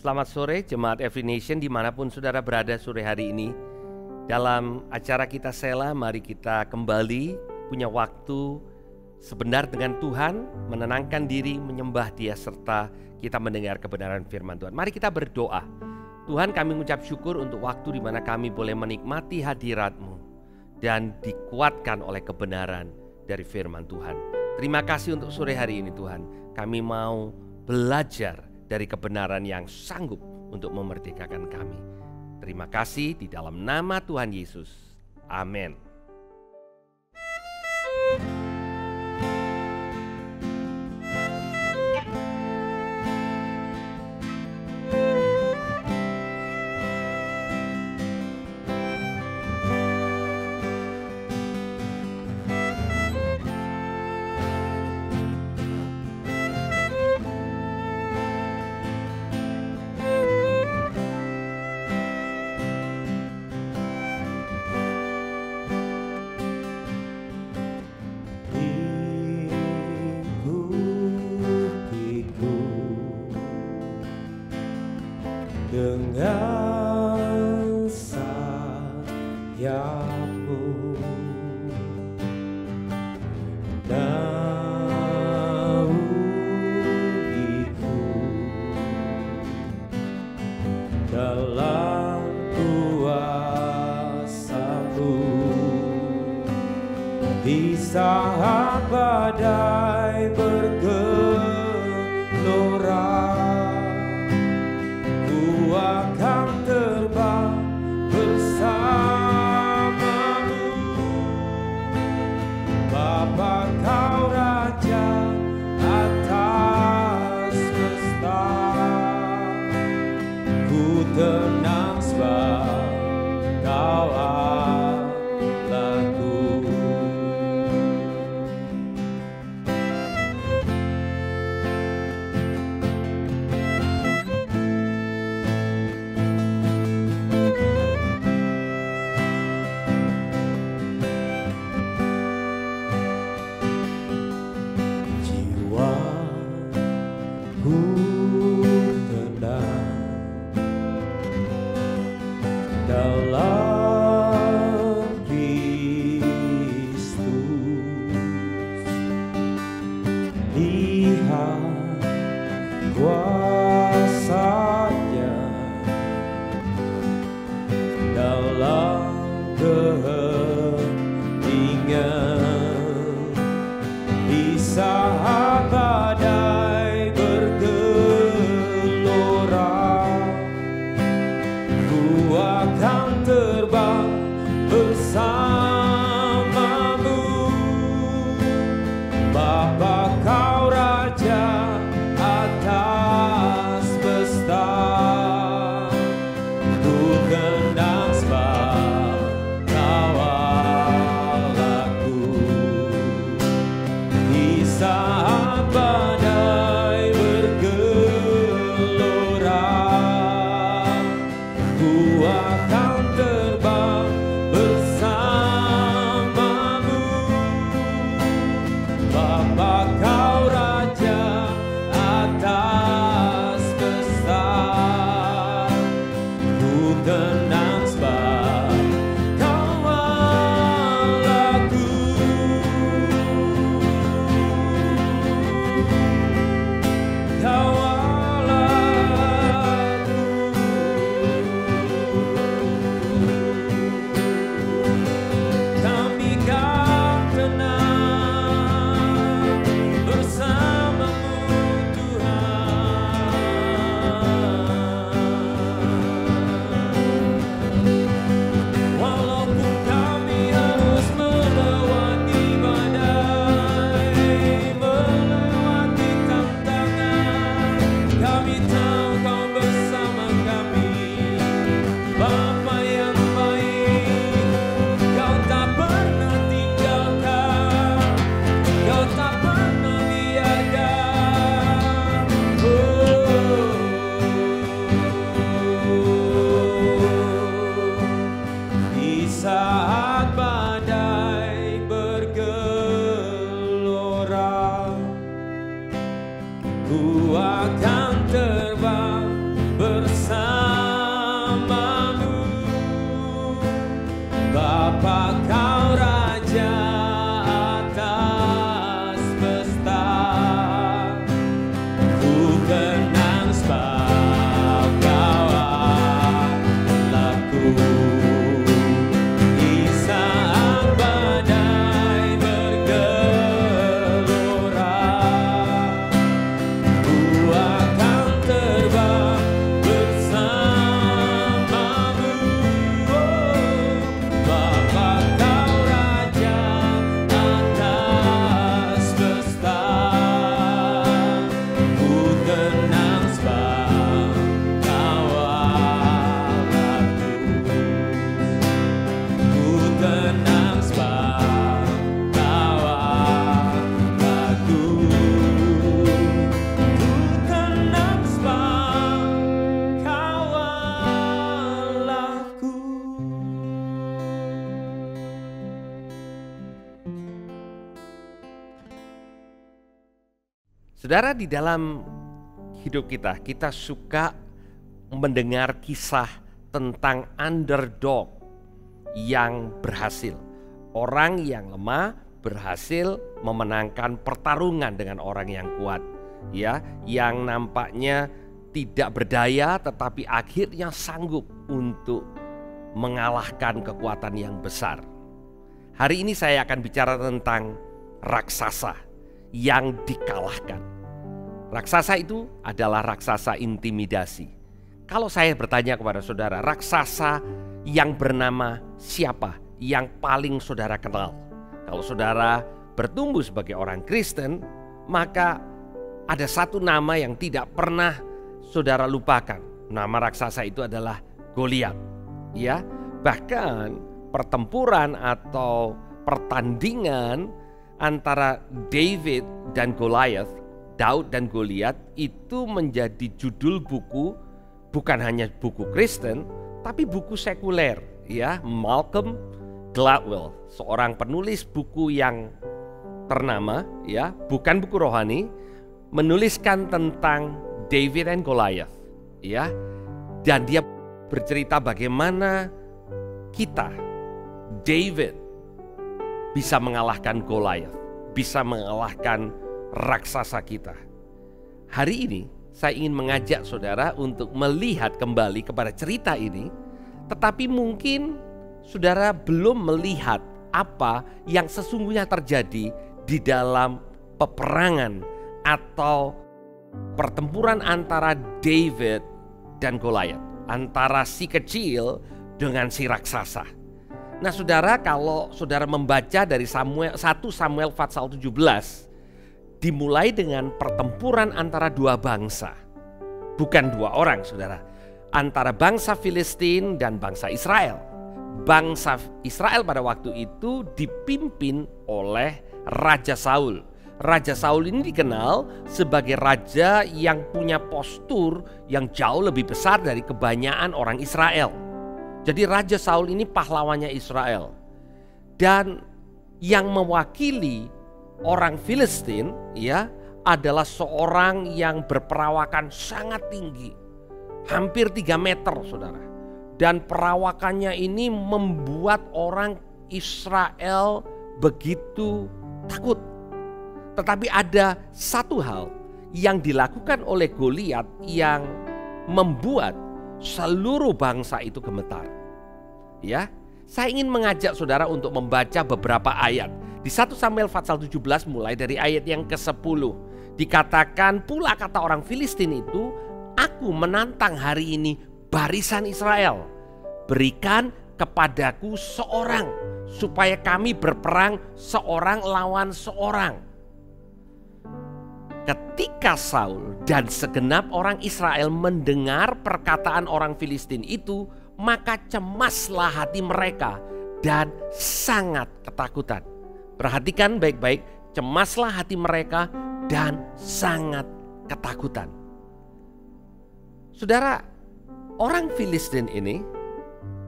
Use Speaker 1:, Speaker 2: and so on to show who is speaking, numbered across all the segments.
Speaker 1: Selamat sore Jemaat Every Nation dimanapun saudara berada sore hari ini. Dalam acara kita Sela, mari kita kembali punya waktu sebenar dengan Tuhan, menenangkan diri, menyembah Dia, serta kita mendengar kebenaran firman Tuhan. Mari kita berdoa. Tuhan, kami mengucap syukur untuk waktu di mana kami boleh menikmati hadirat-Mu dan dikuatkan oleh kebenaran dari firman Tuhan. Terima kasih untuk sore hari ini Tuhan. Kami mau belajar dari kebenaran yang sanggup untuk memerdekakan kami. Terima kasih di dalam nama Tuhan Yesus. Amin.
Speaker 2: Dengan sayap-Mu naungiku dalam kuasa-Mu di saat badai bergelora. Akan terbang bersama-Mu, Bapa, Kau Raja atas semesta. Ku tenang sebab Kau Allahku. Dalam Kristus, lihat kuasa-Nya dalam keheningan, di saat badai bergelora. Ku akan terbang bersama-Mu, Bapa, Kau Raja atas semesta. Ku tenang sebab Kau Allahku. Di saat badai bergelora, ku akan terbang bersama-Mu, Bapa kau raja atas pesta, ku kenang sebab kau Allahku. Di saat badai bergelora, ku akan terbang bersamamu. Bapa kau raja atas pesta, ku kenang sebab kau Allahku. Ku tenang sebab kau Allahku. Ku tenang sebab kau Allahku.
Speaker 1: Saudara, di dalam hidup kita suka mendengar kisah tentang underdog yang berhasil. Orang yang lemah berhasil memenangkan pertarungan dengan orang yang kuat. Ya, yang nampaknya tidak berdaya tetapi akhirnya sanggup untuk mengalahkan kekuatan yang besar. Hari ini saya akan bicara tentang raksasa yang dikalahkan. Raksasa itu adalah raksasa intimidasi. Kalau saya bertanya kepada saudara, raksasa yang bernama siapa yang paling saudara kenal? Kalau saudara bertumbuh sebagai orang Kristen, maka ada satu nama yang tidak pernah saudara lupakan. Nama raksasa itu adalah Goliat. Ya, bahkan pertempuran atau pertandingan antara David dan Goliath, Daud dan Goliat itu menjadi judul buku, bukan hanya buku Kristen, tapi buku sekuler. Ya, Malcolm Gladwell, seorang penulis buku yang ternama, ya, bukan buku rohani, menuliskan tentang David dan Goliath, ya, dan dia bercerita bagaimana kita, David, bisa mengalahkan Goliath, bisa mengalahkan raksasa kita. Hari ini saya ingin mengajak saudara untuk melihat kembali kepada cerita ini, tetapi mungkin saudara belum melihat apa yang sesungguhnya terjadi di dalam peperangan atau pertempuran antara David dan Goliath, antara si kecil dengan si raksasa. Nah saudara, kalau saudara membaca dari 1 Samuel pasal 17, dimulai dengan pertempuran antara dua bangsa. Bukan dua orang saudara, antara bangsa Filistin dan bangsa Israel. Bangsa Israel pada waktu itu dipimpin oleh Raja Saul. Raja Saul ini dikenal sebagai raja yang punya postur yang jauh lebih besar dari kebanyakan orang Israel. Jadi Raja Saul ini pahlawannya Israel. Dan yang mewakili orang Filistin, ya, adalah seorang yang berperawakan sangat tinggi, hampir 3 meter saudara. Dan perawakannya ini membuat orang Israel begitu takut. Tetapi ada satu hal yang dilakukan oleh Goliat yang membuat seluruh bangsa itu gemetar. Ya, saya ingin mengajak saudara untuk membaca beberapa ayat. Di 1 Samuel pasal 17 mulai dari ayat yang ke-10. Dikatakan pula kata orang Filistin itu, aku menantang hari ini barisan Israel. Berikan kepadaku seorang supaya kami berperang seorang lawan seorang. Ketika Saul dan segenap orang Israel mendengar perkataan orang Filistin itu, maka cemaslah hati mereka dan sangat ketakutan. Perhatikan baik-baik, cemaslah hati mereka dan sangat ketakutan. Saudara, orang Filistin ini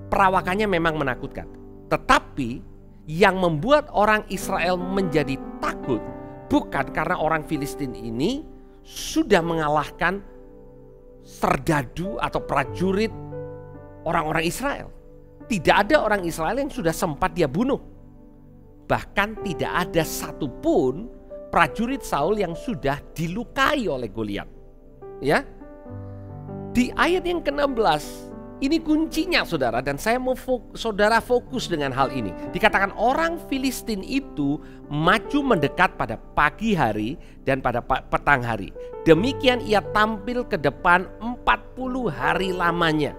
Speaker 1: perawakannya memang menakutkan. Tetapi yang membuat orang Israel menjadi takut bukan karena orang Filistin ini sudah mengalahkan serdadu atau prajurit orang-orang Israel. Tidak ada orang Israel yang sudah sempat dia bunuh. Bahkan tidak ada satupun prajurit Saul yang sudah dilukai oleh Goliat. Ya, di ayat yang ke-16 ini kuncinya saudara, dan saya mau saudara fokus dengan hal ini. Dikatakan orang Filistin itu maju mendekat pada pagi hari dan pada petang hari. Demikian ia tampil ke depan 40 hari lamanya.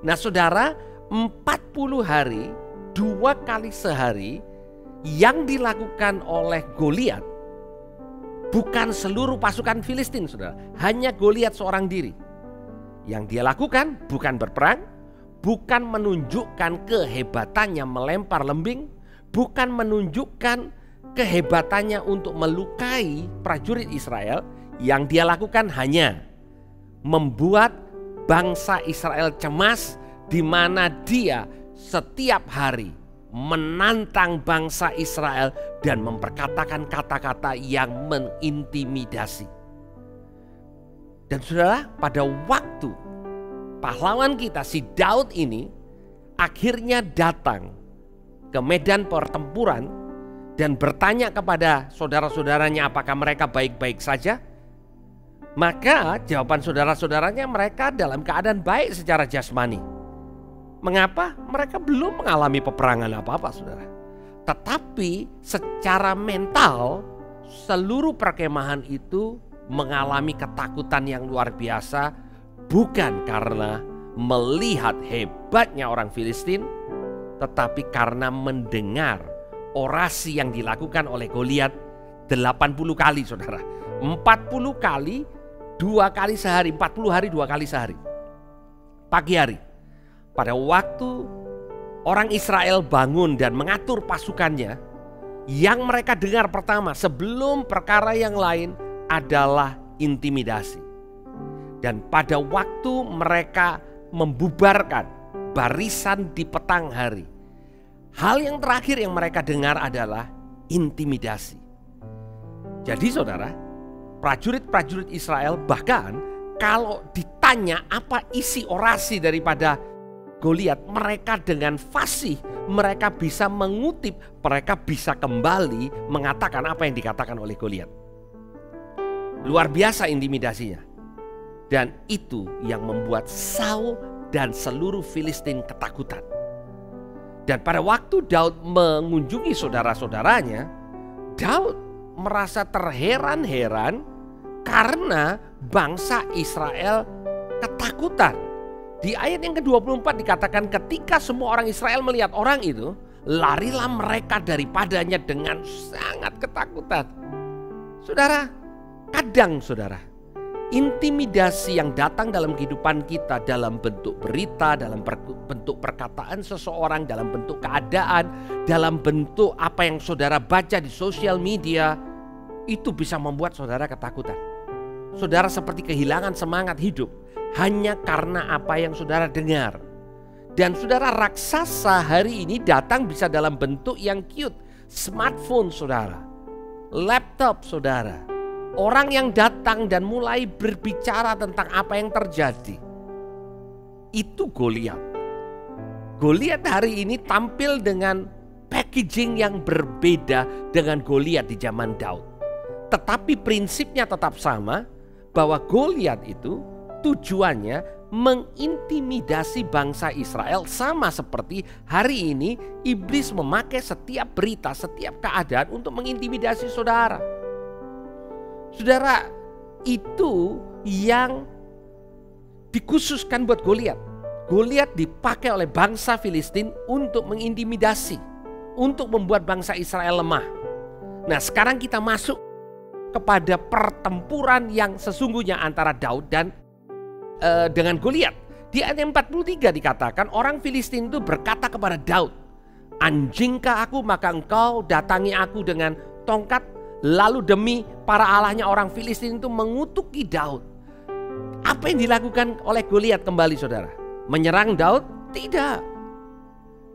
Speaker 1: Nah saudara, 40 hari 2 kali sehari yang dilakukan oleh Goliat bukan seluruh pasukan Filistin saudara, hanya Goliat seorang diri. Yang dia lakukan bukan berperang, bukan menunjukkan kehebatannya melempar lembing, bukan menunjukkan kehebatannya untuk melukai prajurit Israel. Yang dia lakukan hanya membuat bangsa Israel cemas, di mana dia setiap hari menantang bangsa Israel dan memperkatakan kata-kata yang mengintimidasi. Dan saudara, pada waktu pahlawan kita si Daud ini akhirnya datang ke medan pertempuran dan bertanya kepada saudara-saudaranya apakah mereka baik-baik saja, maka jawaban saudara-saudaranya mereka dalam keadaan baik secara jasmani. Mengapa? Mereka belum mengalami peperangan apa-apa saudara. Tetapi secara mental seluruh perkemahan itu mengalami ketakutan yang luar biasa, bukan karena melihat hebatnya orang Filistin, tetapi karena mendengar orasi yang dilakukan oleh Goliat 80 kali saudara. 40 kali 2 kali sehari, 40 hari 2 kali sehari. Pagi hari, pada waktu orang Israel bangun dan mengatur pasukannya, yang mereka dengar pertama sebelum perkara yang lain adalah intimidasi. Dan pada waktu mereka membubarkan barisan di petang hari, hal yang terakhir yang mereka dengar adalah intimidasi. Jadi saudara, prajurit-prajurit Israel bahkan kalau ditanya apa isi orasi daripada Goliat, mereka dengan fasih, mereka bisa mengutip, mereka bisa kembali mengatakan apa yang dikatakan oleh Goliat. Luar biasa intimidasinya. Dan itu yang membuat Saul dan seluruh Filistin ketakutan. Dan pada waktu Daud mengunjungi saudara-saudaranya, Daud merasa terheran-heran karena bangsa Israel ketakutan. Di ayat yang ke-24 dikatakan ketika semua orang Israel melihat orang itu, larilah mereka daripadanya dengan sangat ketakutan. Saudara, kadang saudara, intimidasi yang datang dalam kehidupan kita dalam bentuk berita, dalam bentuk perkataan seseorang, dalam bentuk keadaan, dalam bentuk apa yang saudara baca di sosial media, itu bisa membuat saudara ketakutan. Saudara seperti kehilangan semangat hidup hanya karena apa yang saudara dengar. Dan saudara, raksasa hari ini datang bisa dalam bentuk yang cute. Smartphone saudara, laptop saudara. Orang yang datang dan mulai berbicara tentang apa yang terjadi. Itu Goliat. Goliat hari ini tampil dengan packaging yang berbeda dengan Goliat di zaman Daud. Tetapi prinsipnya tetap sama, bahwa Goliat itu tujuannya mengintimidasi bangsa Israel, sama seperti hari ini iblis memakai setiap berita, setiap keadaan untuk mengintimidasi saudara. Saudara, itu yang dikhususkan buat Goliat. Goliat dipakai oleh bangsa Filistin untuk mengintimidasi, untuk membuat bangsa Israel lemah. Nah, sekarang kita masuk kepada pertempuran yang sesungguhnya antara Daud dan dengan Goliat. Di ayat 43 dikatakan orang Filistin itu berkata kepada Daud, "Anjingkah aku maka engkau datangi aku dengan tongkat?" Lalu demi para allahnya orang Filistin itu mengutuki Daud. Apa yang dilakukan oleh Goliat kembali saudara? Menyerang Daud? Tidak.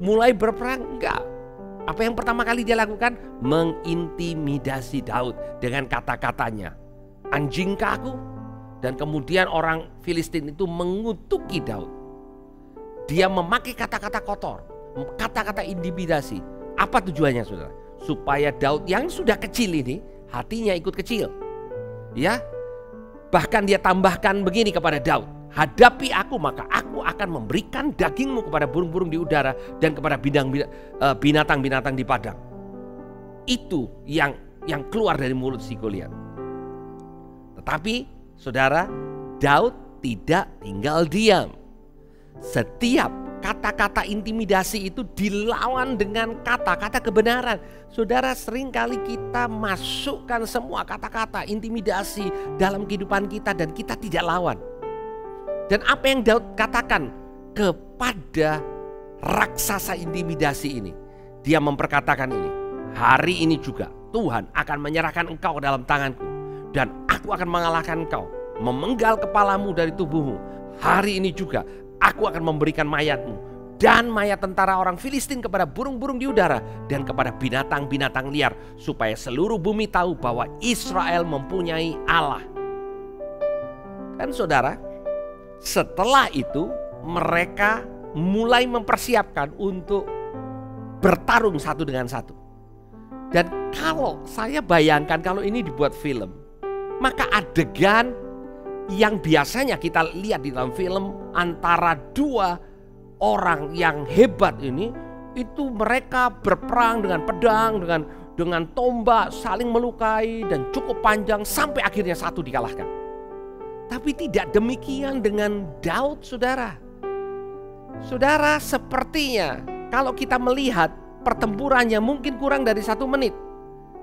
Speaker 1: Mulai berperang? Enggak. Apa yang pertama kali dia lakukan? Mengintimidasi Daud dengan kata-katanya, "Anjingkah aku?" Dan kemudian orang Filistin itu mengutuki Daud. Dia memakai kata-kata kotor. kata-kata intimidasi. Apa tujuannya, saudara? Supaya Daud yang sudah kecil ini hatinya ikut kecil. Ya, bahkan dia tambahkan begini kepada Daud, hadapi aku maka aku akan memberikan dagingmu kepada burung-burung di udara dan kepada binatang-binatang di padang. Itu yang keluar dari mulut si Goliat. Tetapi saudara, Daud tidak tinggal diam. Setiap kata-kata intimidasi itu dilawan dengan kata-kata kebenaran. Saudara, seringkali kita masukkan semua kata-kata intimidasi dalam kehidupan kita dan kita tidak lawan. Dan apa yang Daud katakan kepada raksasa intimidasi ini? Dia memperkatakan ini, hari ini juga Tuhan akan menyerahkan engkau ke dalam tanganku, dan aku akan mengalahkan engkau, memenggal kepalamu dari tubuhmu. Hari ini juga aku akan memberikan mayatmu dan mayat tentara orang Filistin kepada burung-burung di udara dan kepada binatang-binatang liar, supaya seluruh bumi tahu bahwa Israel mempunyai Allah. Dan saudara, setelah itu mereka mulai mempersiapkan untuk bertarung satu dengan satu. Dan kalau saya bayangkan kalau ini dibuat film, maka adegan yang biasanya kita lihat di dalam film antara dua orang yang hebat ini, itu mereka berperang dengan pedang, dengan tombak, saling melukai dan cukup panjang sampai akhirnya satu dikalahkan. Tapi tidak demikian dengan Daud, saudara. Saudara, sepertinya kalau kita melihat pertempurannya mungkin kurang dari 1 menit,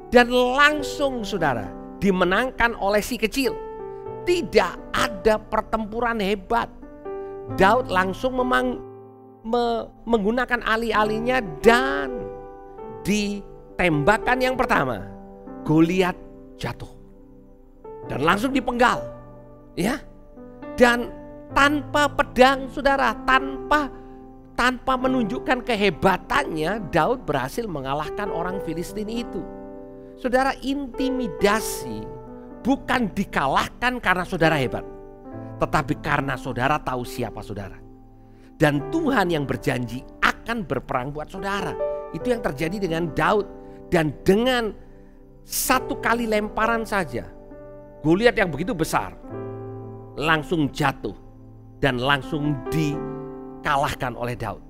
Speaker 1: dan langsung saudara dimenangkan oleh si kecil. Tidak ada pertempuran hebat. Daud langsung menggunakan alih-alihnya dan ditembakkan yang pertama. Goliat jatuh dan langsung dipenggal. Ya. Dan tanpa pedang, saudara, tanpa menunjukkan kehebatannya, Daud berhasil mengalahkan orang Filistin itu. Saudara, intimidasi bukan dikalahkan karena saudara hebat, tetapi karena saudara tahu siapa saudara. Dan Tuhan yang berjanji akan berperang buat saudara. Itu yang terjadi dengan Daud. Dan dengan satu kali lemparan saja, Goliat yang begitu besar langsung jatuh dan langsung dikalahkan oleh Daud.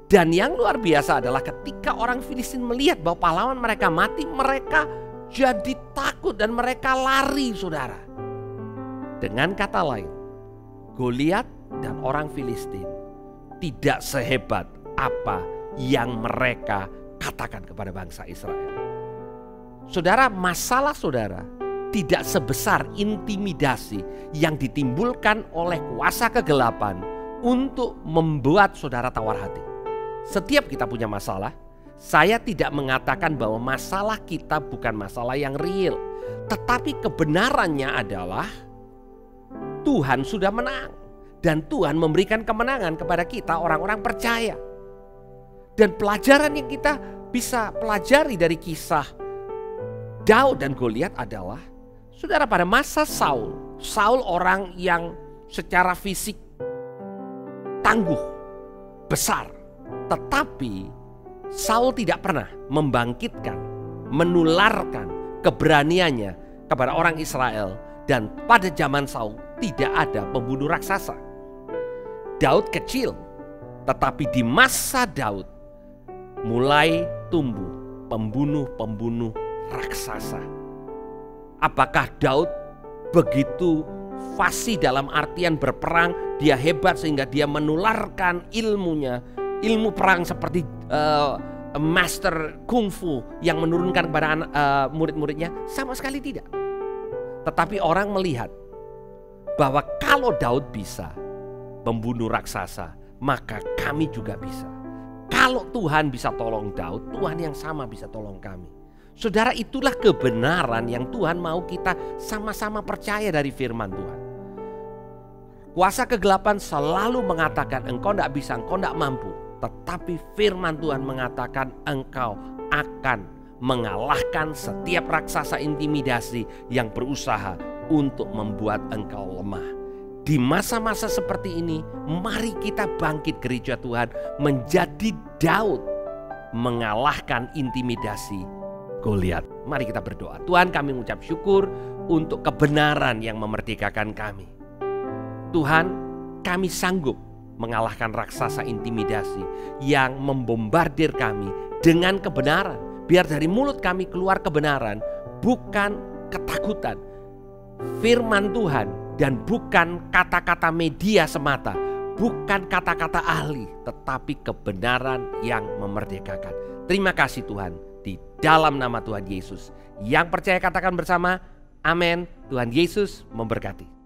Speaker 1: Dan yang luar biasa adalah ketika orang Filistin melihat bahwa pahlawan mereka mati, mereka jadi takut dan mereka lari, saudara. Dengan kata lain, Goliat dan orang Filistin tidak sehebat apa yang mereka katakan kepada bangsa Israel. Saudara, masalah saudara tidak sebesar intimidasi yang ditimbulkan oleh kuasa kegelapan untuk membuat saudara tawar hati. Setiap kita punya masalah. Saya tidak mengatakan bahwa masalah kita bukan masalah yang real, tetapi kebenarannya adalah Tuhan sudah menang. Dan Tuhan memberikan kemenangan kepada kita orang-orang percaya. Dan pelajaran yang kita bisa pelajari dari kisah Daud dan Goliat adalah, saudara, pada masa Saul orang yang secara fisik tangguh, besar. Tetapi Saul tidak pernah membangkitkan, menularkan keberaniannya kepada orang Israel. Dan pada zaman Saul tidak ada pembunuh raksasa. Daud kecil, tetapi di masa Daud mulai tumbuh pembunuh-pembunuh raksasa. Apakah Daud begitu fasih dalam artian berperang, dia hebat sehingga dia menularkan ilmunya, ilmu perang seperti master kungfu yang menurunkan kepada murid-muridnya? Sama sekali tidak. Tetapi orang melihat bahwa kalau Daud bisa membunuh raksasa, maka kami juga bisa. Kalau Tuhan bisa tolong Daud, Tuhan yang sama bisa tolong kami. Saudara, itulah kebenaran yang Tuhan mau kita sama-sama percaya dari firman Tuhan. Kuasa kegelapan selalu mengatakan engkau tidak bisa, engkau tidak mampu. Tetapi firman Tuhan mengatakan engkau akan mengalahkan setiap raksasa intimidasi yang berusaha untuk membuat engkau lemah. Di masa-masa seperti ini, mari kita bangkit gereja Tuhan menjadi Daud, mengalahkan intimidasi Goliat. Mari kita berdoa. Tuhan, kami mengucap syukur untuk kebenaran yang memerdekakan kami. Tuhan, kami sanggup mengalahkan raksasa intimidasi yang membombardir kami dengan kebenaran. Biar dari mulut kami keluar kebenaran, bukan ketakutan. Firman Tuhan dan bukan kata-kata media semata, bukan kata-kata ahli, tetapi kebenaran yang memerdekakan. Terima kasih Tuhan, di dalam nama Tuhan Yesus. Yang percaya katakan bersama, amin. Tuhan Yesus memberkati.